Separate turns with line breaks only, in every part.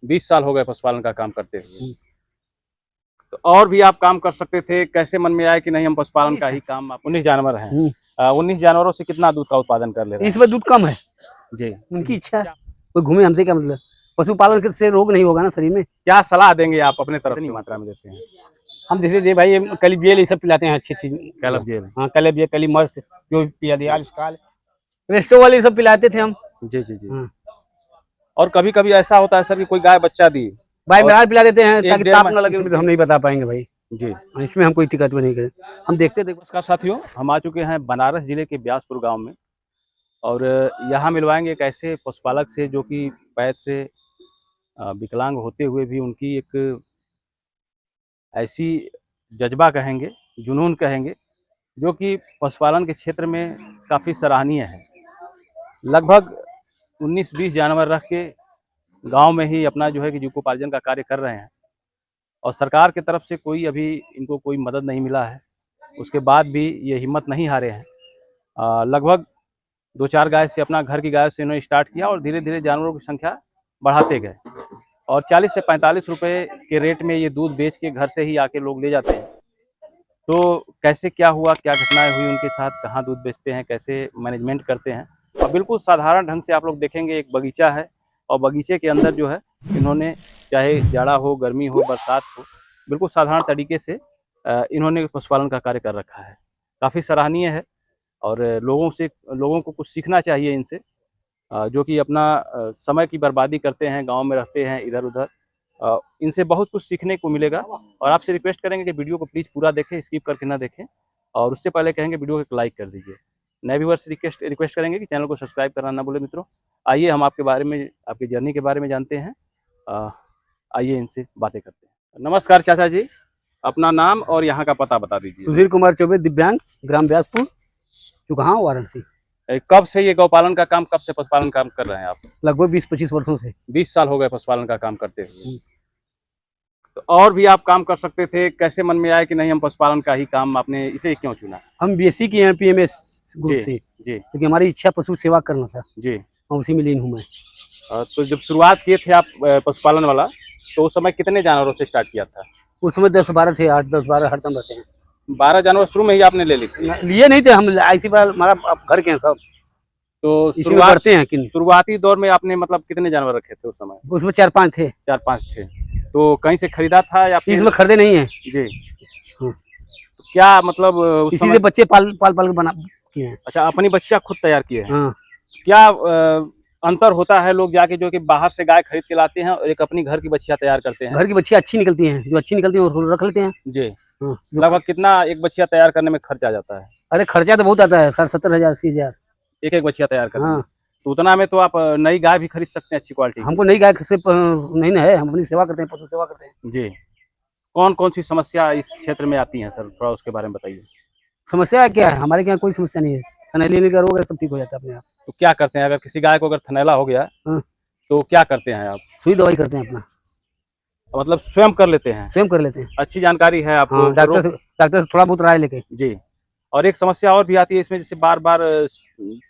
20 साल हो गए पशुपालन का काम करते हुए। तो और भी आप काम कर सकते थे, कैसे मन में आया कि नहीं हम पशुपालन का ही काम। 19 जानवर हैं, 19 जानवरों से कितना दूध का उत्पादन कर ले रहे हैं?
इसमें दूध कम है
जी,
उनकी इच्छा है, कोई घूमे हमसे क्या मतलब। पशुपालन से रोग नहीं होगा ना शरीर में।
क्या सलाह देंगे आप अपने तरफ से? मात्रा में देते हैं
हम जैसे दे भाई कली जेल ये सब पिलाते हैं अच्छी चीज।
कैलब जेल।
हाँ कलब जेल कली मर्च जो पिला दिया आज रेस्टो वाले सब पिलाते थे हम।
जी जी जी। और कभी कभी ऐसा होता है सर कि कोई गाय बच्चा दी
भाई मिला पिला देते हैं ताकि ताप न लगे, इसमें तो हम नहीं बता पाएंगे भाई
जी।
इसमें हम कोई टिकट नहीं करें, हम देखते थे।
नमस्कार साथियों, हम आ चुके हैं बनारस जिले के ब्यासपुर गांव में और यहाँ मिलवाएंगे एक ऐसे पशुपालक से जो कि पैर से विकलांग होते हुए भी उनकी एक ऐसी जज्बा कहेंगे, जुनून कहेंगे, जो कि पशुपालन के क्षेत्र में काफ़ी सराहनीय है। लगभग 19-20 जानवर रख के गांव में ही अपना जो है कि जीविकोपार्जन का कार्य कर रहे हैं और सरकार की तरफ से कोई अभी इनको कोई मदद नहीं मिला है। उसके बाद भी ये हिम्मत नहीं हारे हैं। लगभग 2-4 गाय से, अपना घर की गाय से इन्होंने स्टार्ट किया और धीरे धीरे जानवरों की संख्या बढ़ाते गए और 40 से 45 रुपए के रेट में ये दूध बेच के घर से ही आके लोग ले जाते हैं। तो कैसे क्या हुआ, क्या घटनाएं हुई उनके साथ, कहाँ दूध बेचते हैं, कैसे मैनेजमेंट करते हैं, और बिल्कुल साधारण ढंग से आप लोग देखेंगे। एक बगीचा है और बगीचे के अंदर जो है इन्होंने, चाहे जाड़ा हो, गर्मी हो, बरसात हो, बिल्कुल साधारण तरीके से इन्होंने पशुपालन का कार्य कर रखा है। काफ़ी सराहनीय है और लोगों को कुछ सीखना चाहिए इनसे, जो कि अपना समय की बर्बादी करते हैं, गांव में रहते हैं इधर उधर। इनसे बहुत कुछ सीखने को मिलेगा और आपसे रिक्वेस्ट करेंगे कि वीडियो को प्लीज़ पूरा देखें, स्किप करके ना देखें, और उससे पहले कहेंगे वीडियो को एक लाइक कर दीजिए। नए व्यूअर्स रिक्वेस्ट करेंगे कि चैनल को सब्सक्राइब करना ना भूलें। मित्रों, आइए हम आपके बारे में, आपकी जर्नी के बारे में जानते हैं। आइए इनसे बातें करते हैं। नमस्कार चाचा जी, अपना नाम और यहाँ का पता बता दीजिए।
सुधीर कुमार चौबे, दिव्यांग, ग्राम ब्यासपुर, चुकहा, वाराणसी।
कब से ये गौपालन का काम, कब से पशुपालन काम कर रहे हैं आप?
लगभग 20-25 वर्षों से।
20 साल हो गए पशुपालन का काम करते हुए। तो और भी आप काम कर सकते थे, कैसे मन में आया कि नहीं हम पशुपालन का ही काम, आपने इसे क्यों चुना?
हम बीएससी किए हैं पीएमएस ग्रुप से
जी,
क्योंकि हमारी इच्छा पशु सेवा करना था
जी।
और उसी में लीन हूँ मैं।
तो जब शुरुआत किए थे आप पशुपालन वाला, तो उस समय कितने जानवरों से स्टार्ट किया था?
उस समय 10-12 थे, 8-10-12 हरदम रहते हैं।
12 जानवर शुरू में ही आपने ले
लिए नहीं थे हम, ऐसी बार हमारा घर के हैं सब,
तो
करते हैं।
शुरुआती दौर में आपने मतलब कितने जानवर रखे थे उस समय?
उसमें 4-5 थे।
4-5 थे। तो कहीं से खरीदा था या फिर?
इसमें खरीदे नहीं है
जी। तो क्या मतलब
इसी से बच्चे पाल के बना किए हैं।
अच्छा, अपनी बच्चियां खुद तैयार किए हैं?
हाँ।
क्या अंतर होता है लोग जाके जो कि बाहर से गाय खरीद के लाते हैं और एक अपनी घर की बच्चियां तैयार करते हैं?
घर की बच्चियां अच्छी निकलती हैं, जो अच्छी निकलती हैं उसको रख लेते हैं
जी।
हाँ।
लगभग कितना एक बच्चिया तैयार करने में खर्च आ जाता है?
अरे खर्चा तो बहुत आता है, 70,000 80,000
एक बच्चिया तैयार करने में।
हाँ।
तो उतना में तो आप नई गाय भी खरीद सकते हैं अच्छी क्वालिटी।
हमको नई गाय से नहीं ना है, हम अपनी सेवा करते हैं, पशु सेवा करते हैं।
जी। कौन कौन सी समस्या इस क्षेत्र में आती है सर, थोड़ा उसके बारे में बताइए।
समस्या क्या है? हमारे यहाँ कोई समस्या नहीं है, थनैली का रोग है, सब ठीक हो जाता है अपने आप।
तो क्या करते हैं अगर किसी गाय को अगर थनैला हो गया तो क्या करते हैं आप?
सुई दवाई करते हैं अपना,
मतलब स्वयं कर लेते हैं?
स्वयं कर लेते हैं।
अच्छी जानकारी है आपको?
हाँ, डॉक्टर से थोड़ा बहुत राय लेके।
जी। और एक समस्या और भी आती है इसमें, जैसे बार बार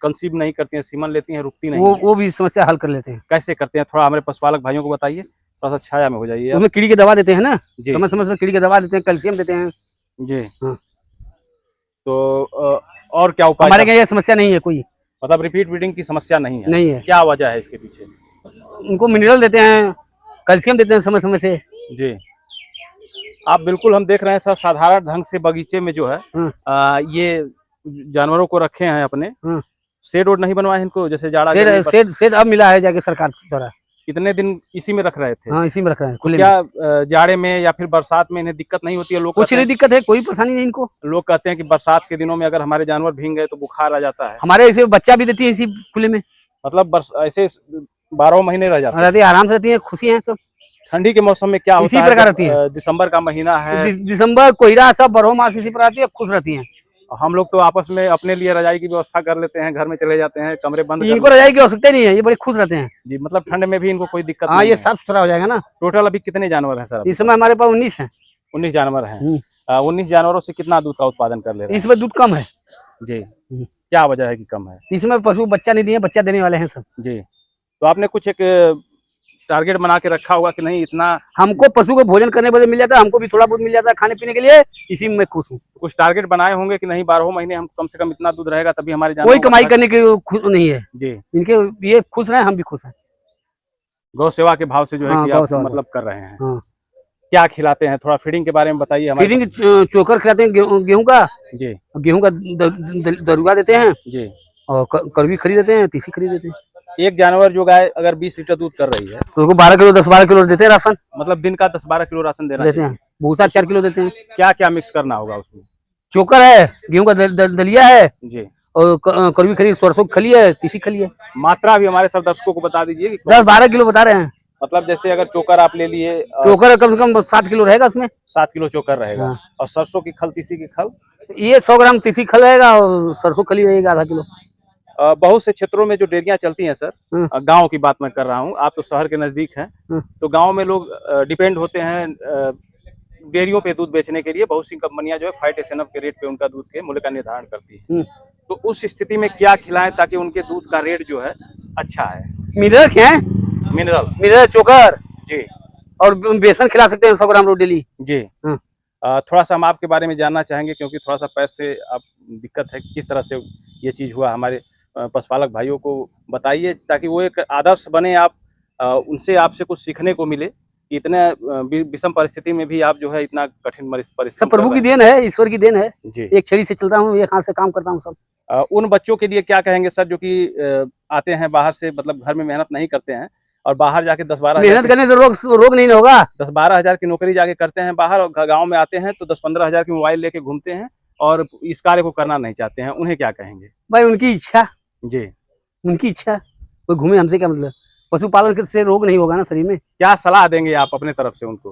कंसीव नहीं करती हैं, सीमन लेती हैं, रुकती नहीं।
वो भी समस्या हल कर लेते हैं।
कैसे करते हैं, थोड़ा हमारे पशुपालक भाइयों को बताइए, थोड़ा सा छाया में हो जाइए।
उसमें कीड़ी की दवा देते हैं ना, समय समय कीड़ी की दवा देते हैं, कैल्शियम देते हैं।
जी।
हाँ।
तो और क्या उपाय?
हमारे यहाँ ये समस्या नहीं है कोई,
मतलब रिपीट ब्रीडिंग की समस्या नहीं है?
नहीं है।
क्या वजह है इसके पीछे?
उनको मिनरल देते हैं, कैल्शियम देते हैं समय समय से।
जी। आप बिल्कुल, हम देख रहे हैं सर, साधारण ढंग से बगीचे में जो है ये जानवरों को रखे हैं अपने। शेड वोड नहीं बनवाए इनको, जैसे जाड़ा?
शेड अब मिला है जाके सरकार द्वारा।
कितने दिन इसी में रख रहे थे?
हाँ, इसी में रख रहे हैं खुले।
क्या जाड़े में या फिर बरसात में इन्हें दिक्कत नहीं होती है? लोग
कुछ नहीं दिक्कत है, कोई परेशानी नहीं इनको।
लोग कहते हैं कि बरसात के दिनों में अगर हमारे जानवर भीग गए तो बुखार आ जाता है।
हमारे ऐसे बच्चा भी देती है इसी खुले में,
मतलब ऐसे 12 महीने रह जाते
हैं, आराम से रहती है, खुशी है सब।
ठंडी के मौसम में क्या होता है?
इसी प्रकार रहती है।
दिसंबर का महीना है,
दिसंबर कोहरा सब 12 मास इसी पर आती है, खुश रहती है।
हम लोग तो आपस में अपने लिए रजाई की व्यवस्था कर लेते हैं, घर में चले जाते हैं, कमरे बंद।
इनको रजाई की आवश्यकता नहीं है, ये बड़े खुश रहते हैं
जी। मतलब ठंड में भी इनको कोई दिक्कत?
हाँ, ये साफ सुथरा हो जाएगा ना।
टोटल अभी कितने जानवर हैं सर?
इस समय हमारे पास 19 है।
19 जानवर हैं। 19 जानवरों से कितना दूध का उत्पादन कर ले रहे हैं?
इसमें दूध कम है।
जी। क्या वजह है कि कम है?
इसमें पशु बच्चा नहीं दिए, बच्चा देने वाले हैं सब।
जी। तो आपने कुछ एक टारगेट बना के रखा होगा कि नहीं इतना?
हमको पशु को भोजन करने बदले मिल जाता है, हमको भी थोड़ा बहुत मिल जाता है खाने पीने के लिए, इसी में मैं खुश हूँ।
कुछ टारगेट बनाए होंगे कि नहीं 12 महीने हम कम से कम इतना दूध रहेगा तभी हमारे जानवर
कोई कमाई करने की खुश नहीं है
जी।
इनके, ये खुश रहे, हम भी खुश हैं।
गौ सेवा के भाव से जो है
हाँ,
कि
गौ
आप
सेवा
मतलब कर रहे हैं।
हाँ।
क्या खिलाते हैं, थोड़ा फीडिंग के बारे में बताइए हमारे।
फीडिंग चोकर खिलाते हैं, गेहूं का,
जी
गेहूं का दरुआ देते हैं,
जी।
और कड़वी खरीद देते हैं, तीसी खरीद देते हैं।
एक जानवर जो गाय अगर 20 लीटर दूध कर रही है
तो उनको 12 किलो 10-12 किलो देते हैं राशन,
मतलब दिन का 10-12 किलो राशन देना
देते हैं। भूसा 4 किलो देते हैं।
क्या क्या मिक्स करना होगा उसमें?
चोकर है, गेहूं का दलिया है,
जी।
और कड़वी खरीद, सरसों की खली है, तीसी खली है।
मात्रा भी हमारे सब दर्शकों को बता दीजिए।
10-12 किलो बता रहे हैं।
मतलब जैसे अगर चोकर आप ले लिए,
चोकर कम से कम 7 किलो रहेगा उसमें।
7 किलो चोकर रहेगा।
हाँ।
और सरसों की खल, तीसी की खल,
ये 100 ग्राम तीसी खल रहेगा, और सरसों खली रहेगा आधा किलो।
बहुत से क्षेत्रों में जो डेयरियां चलती हैं सर, गांव की बात मैं कर रहा हूं, आप तो शहर के नजदीक हैं, तो गांव में लोग डिपेंड होते हैं डेयरियों पे दूध बेचने के लिए। बहुत सी कंपनियां जो है फाइटेशनअप के रेट पे उनका दूध के मूल्य का निर्धारण करती है। तो उस स्थिति में क्या खिलाएं ताकि उनके दूध का रेट जो है अच्छा है?
मिनरल क्या है? मिनरल चोकर
जी,
और बेसन खिला सकते हैं 100 ग्राम रोज डेली
जी। थोड़ा सा हम आपके बारे में जानना चाहेंगे क्योंकि थोड़ा सा पैर से आप दिक्कत है, किस तरह से ये चीज़ हुआ, हमारे पशुपालक भाइयों को बताइए ताकि वो एक आदर्श बने, आप उनसे आपसे कुछ सीखने को मिले। इतने विषम परिस्थिति में भी आप जो है इतना कठिन परिश्रम।
सब प्रभु की देन है, ईश्वर की देन है
जी।
एक छड़ी से चलता हूँ, एक हाथ से काम करता हूँ सब।
उन बच्चों के लिए क्या कहेंगे सर जो कि आते हैं बाहर से, मतलब घर में मेहनत नहीं करते हैं और बाहर जाके 10-12
मेहनत करने से रोग नहीं होगा।
10-12 हज़ार की नौकरी जाके करते हैं बाहर, और गाँव में आते हैं तो 10-15 हज़ार की मोबाइल लेके घूमते हैं और इस कार्य को करना नहीं चाहते हैं, उन्हें क्या कहेंगे?
भाई उनकी इच्छा
जी,
उनकी इच्छा, कोई घूमे, हमसे क्या मतलब। पशुपालन से रोग नहीं होगा ना शरीर में।
क्या सलाह देंगे आप अपने तरफ से उनको?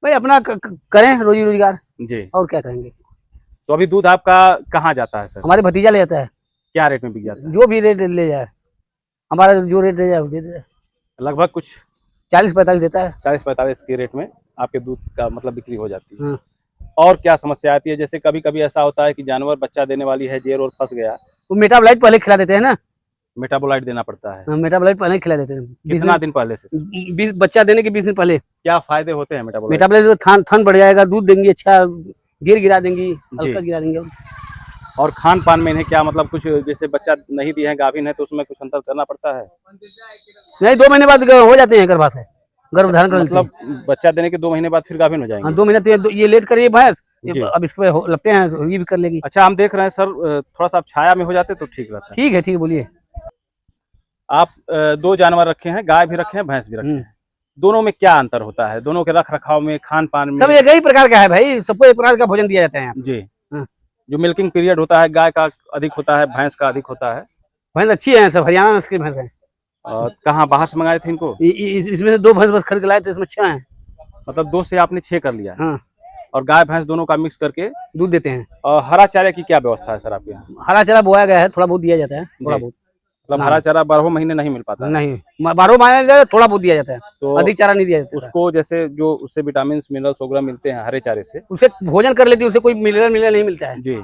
भाई अपना करें रोजी रोजगार,
जी।
और क्या कहेंगे।
तो अभी दूध आपका कहाँ जाता है सर?
हमारे भतीजा ले जाता है।
क्या रेट में बिक जाता है?
जो भी रेट ले जाए, हमारा जो रेट ले जाए वो दे दे।
लगभग कुछ
40-45 देता है।
40-45 के रेट में आपके दूध का मतलब बिक्री हो जाती है।
हाँ।
और क्या समस्या आती है? जैसे कभी कभी ऐसा होता है कि जानवर बच्चा देने वाली है, जेर और फंस गया,
वो मेटाबोलाइट पहले खिला देते हैं ना।
मेटाबोलाइट देना पड़ता है।
मेटाबोलाइट पहले खिला देते हैं।
कितना दिन पहले से?
20 बच्चा देने के 20 दिन पहले।
क्या फायदे होते हैं मेटाबोलाइट?
मेटाबोलाइट थन बढ़ जाएगा, दूध देंगी, अच्छा गिरा देंगी, हल्का गिरा देंगे।
और खान पान में इन्हें क्या मतलब कुछ, जैसे बच्चा नहीं दिए हैं, गाभिन है, तो उसमें कुछ अंतर करना पड़ता है?
नहीं, 2 महीने बाद हो जाते हैं गर्भाशय, गर्भ धारण कर लेते हैं।
मतलब बच्चा देने के 2 महीने बाद फिर गाभिन हो जाएंगे?
हाँ, 2 महीने ये लेट करिए भैंस, अब इस पे लगते हैं, ये भी कर लेगी।
अच्छा, हम देख रहे हैं सर, थोड़ा सा आप छाया में हो जाते तो ठीक रहता है।
ठीक है, बोलिए।
आप 2 जानवर रखे हैं, गाय भी रखे हैं, भैंस भी रखे हैं, दोनों में क्या अंतर होता है? दोनों के रख रखाव में, खान पान में?
सब एक ही प्रकार का है भाई, सबको एक प्रकार का भोजन दिया जाता है यहाँ।
जी। जो मिल्किंग पीरियड होता है गाय का अधिक होता है, भैंस का अधिक होता है।
भैंस अच्छी है, सब हरियाणा नस्ल की भैंस है।
कहाँ बाहर से मंगाए थे इनको?
इसमें से 2 भैंस बस खरीद के लाए थे, इसमें 6 हैं।
मतलब 2 से आपने 6 कर लिया?
हाँ।
और गाय भैंस दोनों का मिक्स करके
दूध देते हैं।
और हरा चारे की क्या व्यवस्था है सर आपके यहाँ?
हरा चारा बोया गया है, थोड़ा बहुत दिया जाता है, थोड़ा बहुत।
मतलब हरा चारा 12 महीने नहीं मिल पाता?
नहीं, 12 महीने थोड़ा बहुत दिया जाता है, तो अधिक चारा नहीं दिया जाता।
उसको जैसे जो उससे विटामिन मिनरल्स वगैरह मिलते हैं हरे चारे से,
उसे भोजन कर लेती है, उसे कोई मिनरल नहीं मिलता है।
जी।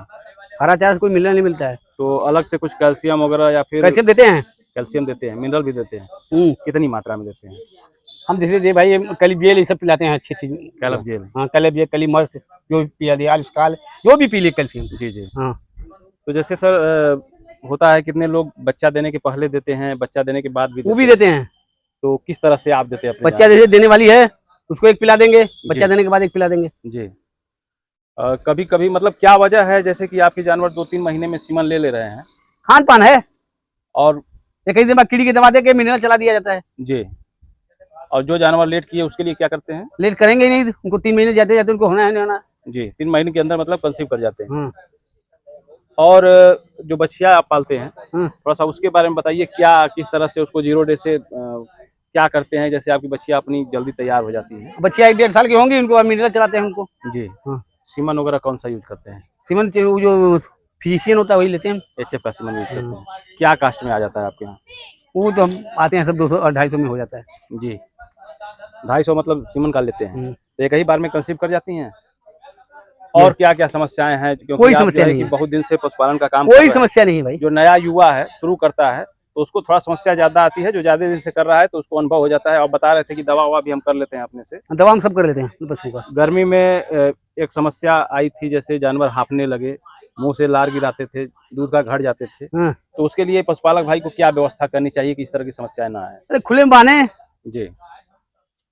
हरा चारा से कोई मिनरल नहीं मिलता है।
तो अलग से कुछ कैल्शियम वगैरह या फिर?
कैल्शियम देते हैं।
कैल्शियम देते हैं, मिनरल भी देते हैं। कितनी मात्रा में देते हैं?
हम जैसे दे भाई, कलीब जेल ये सब पिलाते हैं, अच्छी चीज।
कैलब जेल?
हाँ, कैलब जेल, कली मर्च, जो भी पिला दिया, आयुष्काल, जो भी पी ले कैल्शियम।
जी जी।
हाँ।
तो जैसे सर होता है कितने लोग बच्चा देने के पहले देते हैं, बच्चा देने के बाद भी
वो भी देते हैं।
तो किस तरह से आप देते हैं?
बच्चा जैसे देने वाली है उसको एक पिला देंगे, बच्चा देने के बाद एक पिला देंगे।
जी। कभी कभी मतलब क्या वजह है जैसे कि आपके जानवर 2-3 महीने में सीमन ले रहे हैं?
खान पान है,
और
एक दिन बाद कीड़ी की दवा दे के मिनरल चला दिया जाता है।
जी। और जो जानवर लेट किए उसके लिए क्या करते हैं?
लेट करेंगे नहीं, उनको 3 महीने जाते जाते उनको होना है नहीं होना।
जी, 3 महीने के अंदर मतलब कंसीव कर जाते हैं।
हाँ।
और जो बच्चियां आप पालते हैं, थोड़ा सा उसके बारे में बताइए, क्या किस तरह से उसको 0 डे से क्या करते हैं, जैसे आपकी बच्चियां अपनी जल्दी तैयार हो जाती हैं?
बच्चियां 1-1.5 साल की होंगी, उनको मिनरल चलाते हैं उनको।
जी।
हाँ।
सीमन वगैरह कौन सा यूज करते हैं?
सीमन जो फिजिशियन होता है वही लेते हैं।
HF का सीमन यूज करते हैं। क्या कास्ट में आ जाता है आपके यहाँ?
वो तो हम आते हैं सब 200 और 250 में हो जाता है।
जी। 250 मतलब सीमन का लेते हैं, तो एक ही बार में कंसीव कर जाती हैं? और क्या क्या समस्याएं हैं? क्योंकि
कोई समस्या नहीं है,
बहुत दिन से पशुपालन का काम
कोई समस्या नहीं है भाई।
जो नया युवा है शुरू करता है तो तो उसको थोड़ा समस्या ज़्यादा आती है। जो ज़्यादा दिन से कर रहा है तो उसको अनुभव हो जाता है। और बता रहे थे कि दवा ववा भी हम कर लेते हैं अपने से।
दवा हम सब कर लेते हैं पशुओं का।
गर्मी में एक समस्या आई थी, जैसे जानवर हाँफने लगे, मुंह से लार गिराते थे, दूध का घट जाते थे,
हाँ।
तो उसके लिए पशुपालक भाई को क्या व्यवस्था करनी चाहिए कि इस तरह की समस्याएं ना आए?
अरे खुले में बांधे,
जी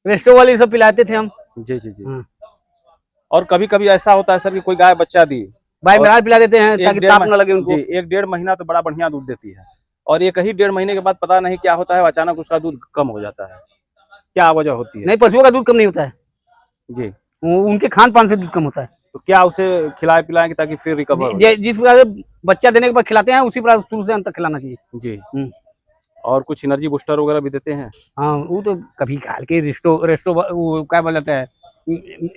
रेस्टो वाली सब पिलाते थे हम।
जी जी जी।
हाँ।
और कभी कभी ऐसा होता है सर कि कोई गाय बच्चा दी
भाई
और
मिनरल पिला देते हैं
एक
ताकि
डेढ़
ताप न लगे उनको।
जी 1-1.5 महीना तो बड़ा बढ़िया दूध देती है, और एक ही 1.5 महीने के बाद पता नहीं क्या होता है, अचानक उसका दूध कम हो जाता है। क्या वजह होती है?
नहीं, पशुओं का दूध कम नहीं होता है,
जी,
उनके खान पान से दूध कम होता है।
तो क्या उसे खिलाए पिलाएंगे ताकि फिर रिकवर हो जाए?
जिस प्रकार से बच्चा देने के बाद खिलाते हैं उसी प्रकार शुरू से अंत तक खिलाना चाहिए।
जी। और कुछ एनर्जी बूस्टर वगैरह भी देते हैं?
हाँ, वो तो कभी खाल के रेस्टो वो क्या बोला जाता है,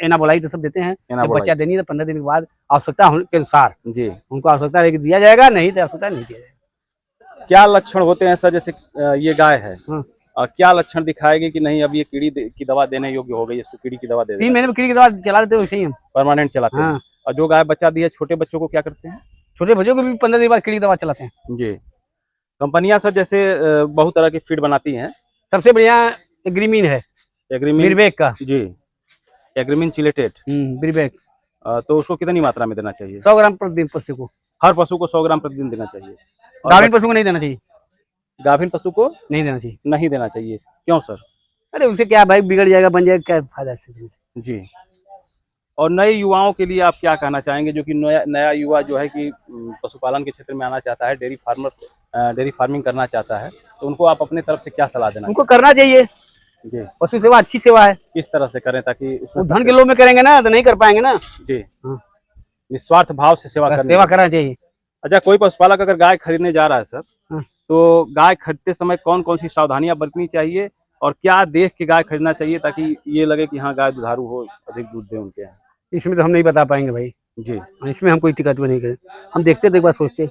एनाबोलाइट सब देते हैं। जब
एनाबोलाइट।
बच्चा देनी है तो 15 दिन के बाद आवश्यकता के अनुसार
जी।
उनको आवश्यकता है कि दिया जाएगा, नहीं तो आवश्यकता नहीं दिया जाएगा।
क्या लक्षण होते हैं सर, जैसे ये गाय है,
हाँ।
क्या लक्षण दिखाएगी कि नहीं अब ये कीड़ी की दवा देने योग्य हो गई है, इसको कीड़ी की दवा दे
3 महीने में कीड़ी की दवा चला देते हैं वैसे ही हम।
परमानेंट चलाते हैं?
हाँ।
और जो गाय बच्चा दी है, छोटे बच्चों को क्या करते हैं?
छोटे बच्चों को भी 15 दिन बाद कीड़ी की दवा चलाते हैं।
जी। कंपनियां सर जैसे बहुत तरह की फीड बनाती हैं।
सबसे बढ़िया एग्रीमीन है,
एग्रीमीन।
मिरबेक का।
जी, एग्रीमीन चिलेटेड।
मिरबेक।
तो उसको कितनी मात्रा में देना चाहिए?
100 ग्राम प्रतिदिन पशु को।
हर पशु को 100 ग्राम प्रतिदिन देना चाहिए। और
गाभिन पशु को नहीं देना चाहिए।
गाभिन पशु को
नहीं देना चाहिए।
नहीं देना चाहिए, क्यों सर?
अरे उससे क्या भाई, बिगड़ जाएगा, बन जाएगा, क्या फायदा इससे देने से।
जी। और नए युवाओं के लिए आप क्या कहना चाहेंगे, जो कि नया युवा जो है कि पशुपालन के क्षेत्र में आना चाहता है, डेयरी फार्मिंग करना चाहता है, तो उनको आप अपने तरफ से क्या सलाह देना?
उनको करना चाहिए।
जी।
पशु सेवा अच्छी सेवा है।
किस तरह से करें ताकि उसमें
धन के लोभ में करेंगे ना तो नहीं कर पाएंगे ना।
जी।
हाँ।
निस्वार्थ भाव से सेवा
करना चाहिए।
अच्छा, कोई पशुपालक अगर गाय खरीदने जा रहा है सर,
हाँ।
तो गाय खरीदते समय कौन कौन सी सावधानियां बरतनी चाहिए और क्या देख के गाय खरीदना चाहिए ताकि ये लगे कि हाँ गाय दुधारू हो, अधिक दूध दे उनके यहाँ?
इसमें तो हम नहीं बता पाएंगे भाई।
जी।
इसमें हम कोई टिकट नहीं करें, हम देखते तो एक बार सोचते।